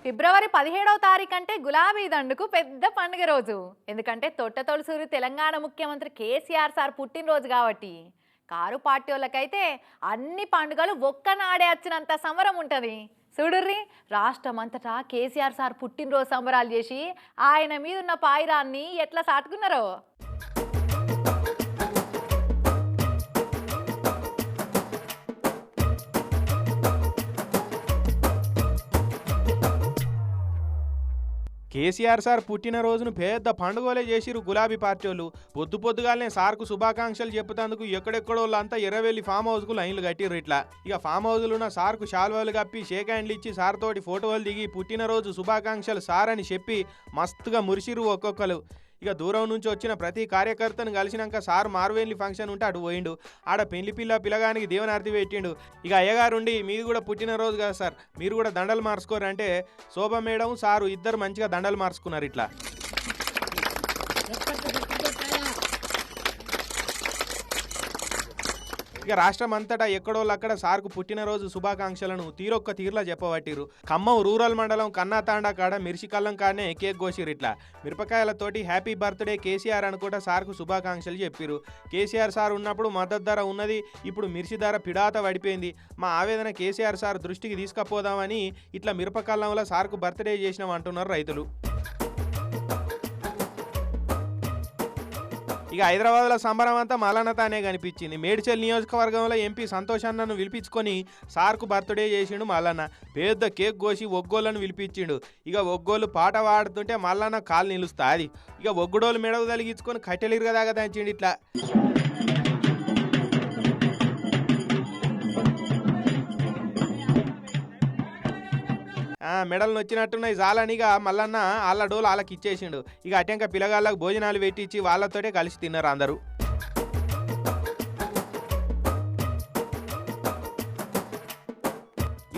ఫిబ్రవరి 17వ తారీఖు అంటే గులాబీ దండుకు పెద్ద పండుగ రోజు. ఎందుకంటే తొట్టతొలసూరి తెలంగాణ ముఖ్యమంత్రి కేసీఆర్ సార్ పుట్టినరోజు కాబట్టి. కారు పార్టీ వాళ్ళకైతే అన్ని పండుగలు ఒక్కనాడే వచ్చినంత సంబరం ఉంటుంది. చూడుర్రి, రాష్ట్రమంతటా కేసీఆర్ సార్ పుట్టినరోజు సంబరాలు చేసి ఆయన మీద ఉన్న పాయిరాన్ని ఎట్లా సాటుకున్నారో. కేసీఆర్ సార్ పుట్టినరోజును పెద్ద పండుగలే చేసిరు గులాబీ పార్టీ వాళ్ళు. పొద్దుగాలనే సార్కు శుభాకాంక్షలు చెప్పుతందుకు ఎక్కడెక్కడోళ్ళంతా ఎర్రవెల్లి ఫామ్ హౌస్కు లైన్లు కట్టిర్రు. ఇట్లా ఇక ఫామ్ హౌస్లో ఉన్న సార్కు శాల్వాలు కప్పి షేక్ హ్యాండ్లు ఇచ్చి సార్ తోటి ఫోటోలు దిగి పుట్టినరోజు శుభాకాంక్షలు సార్ అని చెప్పి మస్తుగా మురిసిరు ఒక్కొక్కరు. ఇక దూరం నుంచి వచ్చిన ప్రతి కార్యకర్తను కలిసినాక సార్ మార్వేన్లీ ఫంక్షన్ ఉంటే అటు పోయిండు. ఆడ పెళ్లి పిల్లగానికి దేవనార్తి పెట్టిండు. ఇక అయ్యగారుండి మీది కూడా పుట్టినరోజు కదా సార్, మీరు కూడా దండలు మార్చుకోరు అంటే శోభ మేడం సారు ఇద్దరు మంచిగా దండలు మార్చుకున్నారు. ఇట్లా ఇక రాష్ట్రం అంతటా ఎక్కడోళ్ళక్కడ సార్కు పుట్టినరోజు శుభాకాంక్షలను తీరొక్క తీర్లా చెప్పబట్టిరు. ఖమ్మం రూరల్ మండలం కన్నాతాండా కాడ మిర్చికల్లం కాడనే కేక్ కోసిరు. ఇట్లా మిరపకాయలతోటి హ్యాపీ బర్త్డే కేసీఆర్ అనుకుంటా సార్కు శుభాకాంక్షలు చెప్పిరు. కేసీఆర్ సార్ ఉన్నప్పుడు మద్దతు ధర ఉన్నది, ఇప్పుడు మిర్చి ధర పిడాత పడిపోయింది. మా ఆవేదన కేసీఆర్ సార్ దృష్టికి తీసుకుపోదామని ఇట్లా మిరపకల్లంలో సార్కు బర్త్డే చేసినాం అంటున్నారు రైతులు. ఇక హైదరాబాద్లో సంబరం అంతా మల్లన్నతానే కనిపించింది. మేడ్చల్ నియోజకవర్గంలో ఎంపీ సంతోష్ అన్నను పిలిపించుకొని సార్కు బర్త్డే చేసిండు మల్లన్న. పెద్ద కేక్ కోసి ఒగ్గోళ్ళను పిలిపించిండు. ఇక ఒగ్గోళ్ళు పాట పాడుతుంటే మల్లన్న కాలు నిలుస్తుంది. ఇక ఒగ్గుడోళ్ళు మెడవు తలిగించుకొని కట్టెలిరుగా దాకా దంచిండు. ఇట్లా మెడలు నొచ్చినట్టున్నాయి జాలనిగా మల్లన్న వాళ్ళ డోలు వాళ్ళకి ఇచ్చేసిండు. ఇక అటెంక పిల్లగాళ్ళకు భోజనాలు పెట్టించి వాళ్ళతోటే కలిసి తిన్నారు అందరూ.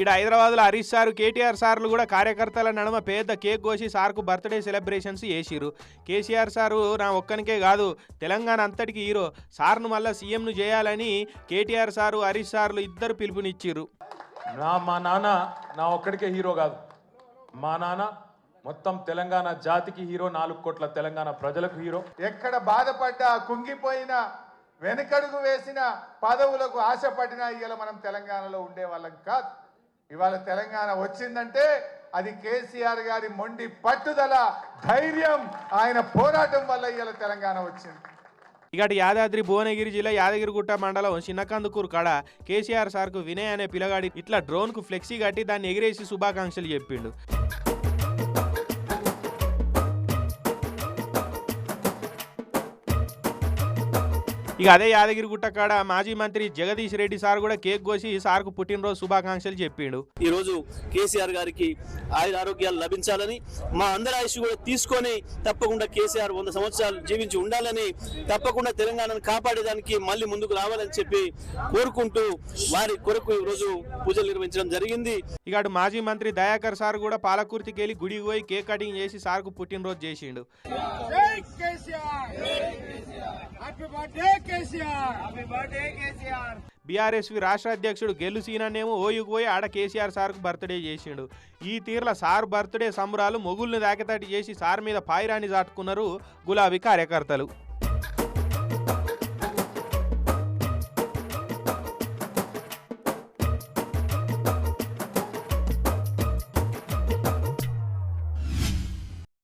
ఈడ హైదరాబాద్లో హరీష్ సారు కేటీఆర్ సార్లు కూడా కార్యకర్తల నడుమ పెద్ద కేక్ కోసి సార్కు బర్త్డే సెలబ్రేషన్స్ చేసిరు. కేసీఆర్ సారు నా ఒక్కనికే కాదు తెలంగాణ అంతటికి హీరో, సార్ను మళ్ళీ సీఎంను చేయాలని కేటీఆర్ సారు హరీష్ సార్లు ఇద్దరు పిలుపునిచ్చిర్రు. మా నాన్న నా ఒక్కడికే హీరో కాదు, మా నాన్న మొత్తం తెలంగాణ జాతికి హీరో, 4 కోట్ల తెలంగాణ ప్రజలకు హీరో. ఎక్కడ బాధపడ్డా, కుంగిపోయినా, వెనుకడుగు వేసిన, పదవులకు ఆశపడినా ఇవాళ మనం తెలంగాణలో ఉండే వాళ్ళం కాదు. ఇవాళ తెలంగాణ వచ్చిందంటే అది కేసీఆర్ గారి మొండి పట్టుదల, ధైర్యం, ఆయన పోరాటం వల్ల ఇవాళ తెలంగాణ వచ్చింది. ఇక యాదాద్రి భువనగిరి జిల్లా యాదగిరిగుట్ట మండలం చిన్నకందుకూరు కాడ కేసీఆర్ సార్కు వినయ్ అనే పిల్లగాడి ఇట్లా డ్రోన్కు ఫ్లెక్సీ కట్టి దాన్ని ఎగిరేసి శుభాకాంక్షలు చెప్పిండు. ఇక అదే యాదగిరిగుట్ట కాడ మాజీ మంత్రి జగదీష్ రెడ్డి సార్ కూడా కేక్ కోసి సార్కు పుట్టినరోజు శుభాకాంక్షలు చెప్పిండు. ఈ రోజు కేసీఆర్ గారికి ఆయుర ఆరోగ్యాలు లభించాలని, మా అందరి ఆయుష్ కూడా తీసుకొని తప్పకుండా కేసీఆర్ 100 సంవత్సరాలు జీవించి ఉండాలని, తప్పకుండా తెలంగాణను కాపాడేదానికి మళ్ళీ ముందుకు రావాలని చెప్పి కోరుకుంటూ వారి కొరకు ఈ రోజు పూజలు నిర్వహించడం జరిగింది. ఇక అటు మాజీ మంత్రి దయాకర్ సార్ కూడా పాలకుర్తికి వెళ్ళి గుడికి పోయి కేక్ కటింగ్ చేసి సార్కు పుట్టినరోజు చేసిండు. బీఆర్ఎస్వి రాష్ట్ర అధ్యక్షుడు గెల్లు సీననేమో ఓయుకు పోయి ఆడ కేసీఆర్ సార్కు బర్త్డే చేసిండు. ఈ తీర్ల సార్ బర్త్డే సంబరాలు మొగుల్ని దాకేతటి చేసి సార్ మీద పాయిరాన్ని చాటుకున్నారు గులాబీ కార్యకర్తలు.